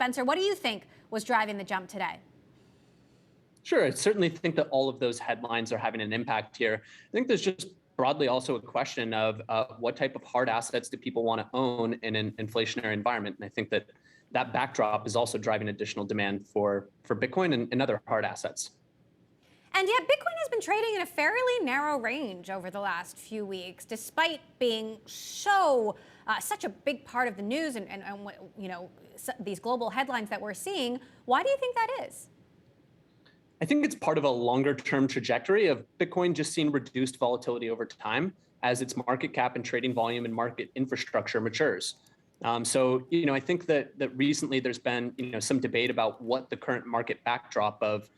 Spencer, what do you think was driving the jump today? Sure, I certainly think that all of those headlines are having an impact here. I think there's just broadly also a question of what type of hard assets do people want to own in an inflationary environment. And I think that that backdrop is also driving additional demand for Bitcoin and other hard assets. And yet Bitcoin has been trading in a fairly narrow range over the last few weeks, despite being such a big part of the news and these global headlines that we're seeing. Why do you think that is? I think it's part of a longer term trajectory of Bitcoin just seeing reduced volatility over time as its market cap and trading volume and market infrastructure matures. I think that recently there's been some debate about what the current market backdrop of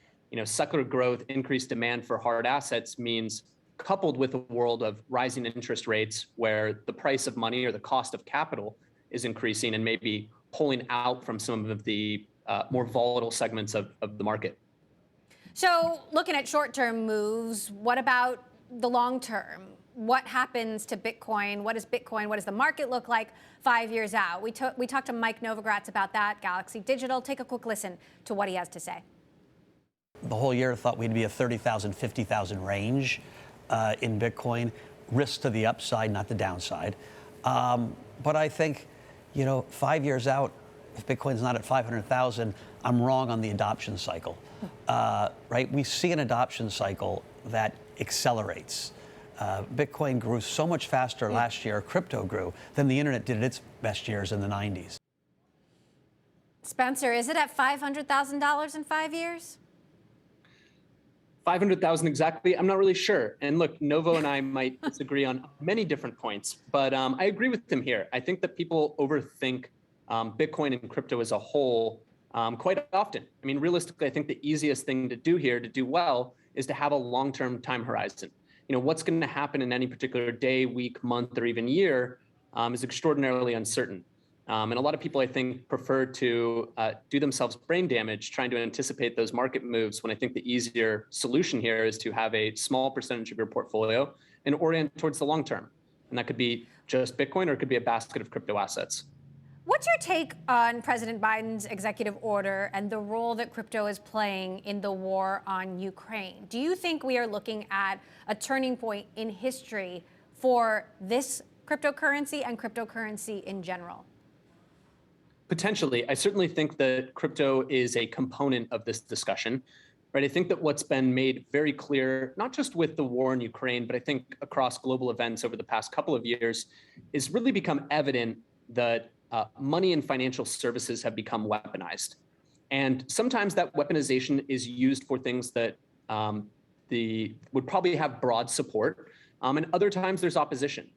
secular growth, increased demand for hard assets means, coupled with a world of rising interest rates where the price of money or the cost of capital is increasing and maybe pulling out from some of the more volatile segments of the market. So looking at short-term moves, what about the long term? What happens to Bitcoin? What does the market look like 5 years out? We talked to Mike Novogratz about that, Galaxy Digital. Take a quick listen to what he has to say. The whole year thought we'd be a 30,000, 50,000 range in Bitcoin. Risk to the upside, not the downside. But I think, 5 years out, if Bitcoin's not at 500,000, I'm wrong on the adoption cycle. Right? We see an adoption cycle that accelerates. Bitcoin grew so much faster last year, crypto grew, than the internet did its best years in the 90s. Spencer, is it at $500,000 in 5 years? 500,000 exactly, I'm not really sure. And look, Novo and I might disagree on many different points, but I agree with him here. I think that people overthink Bitcoin and crypto as a whole quite often. I mean, realistically, I think the easiest thing to do here to do well is to have a long-term time horizon. What's going to happen in any particular day, week, month, or even year is extraordinarily uncertain. And a lot of people, I think, prefer to do themselves brain damage trying to anticipate those market moves, when I think the easier solution here is to have a small percentage of your portfolio and orient towards the long term. And that could be just Bitcoin, or it could be a basket of crypto assets. What's your take on President Biden's executive order and the role that crypto is playing in the war on Ukraine? Do you think we are looking at a turning point in history for this cryptocurrency and cryptocurrency in general? Potentially. I certainly think that crypto is a component of this discussion. Right? I think that what's been made very clear, not just with the war in Ukraine, but I think across global events over the past couple of years, is really become evident that money and financial services have become weaponized. And sometimes that weaponization is used for things that would probably have broad support, and other times there's opposition.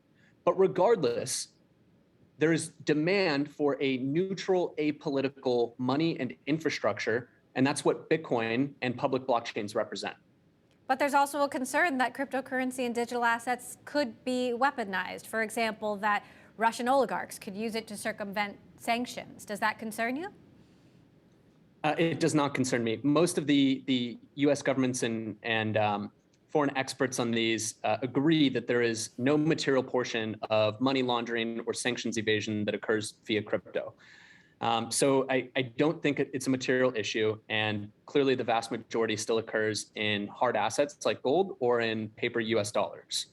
But regardless, there is demand for a neutral, apolitical money and infrastructure, and that's what Bitcoin and public blockchains represent. But there's also a concern that cryptocurrency and digital assets could be weaponized. For example, that Russian oligarchs could use it to circumvent sanctions. Does that concern you? It does not concern me. Most of the U.S. governments and foreign experts on these agree that there is no material portion of money laundering or sanctions evasion that occurs via crypto. So I don't think it's a material issue, and clearly the vast majority still occurs in hard assets like gold or in paper U.S. dollars.